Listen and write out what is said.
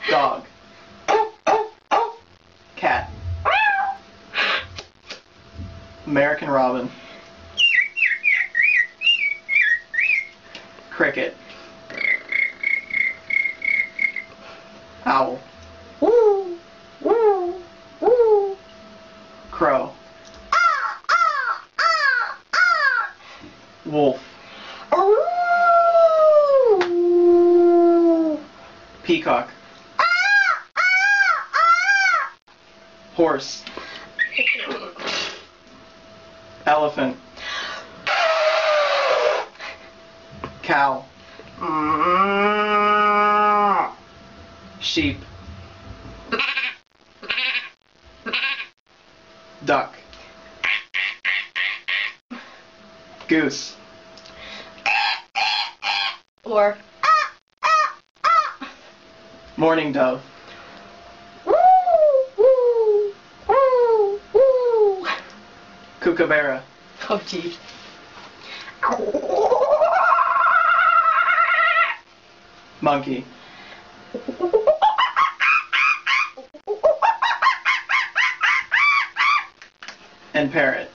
Dog. Cat. American robin. Cricket. Owl. Woo, woo, woo. Crow. Wolf. Peacock. Horse. Elephant. Cow. Sheep. Duck. Goose. Or Mourning dove. woo, woo, woo, woo. Kookaburra. Oh, gee. Monkey. And parrot.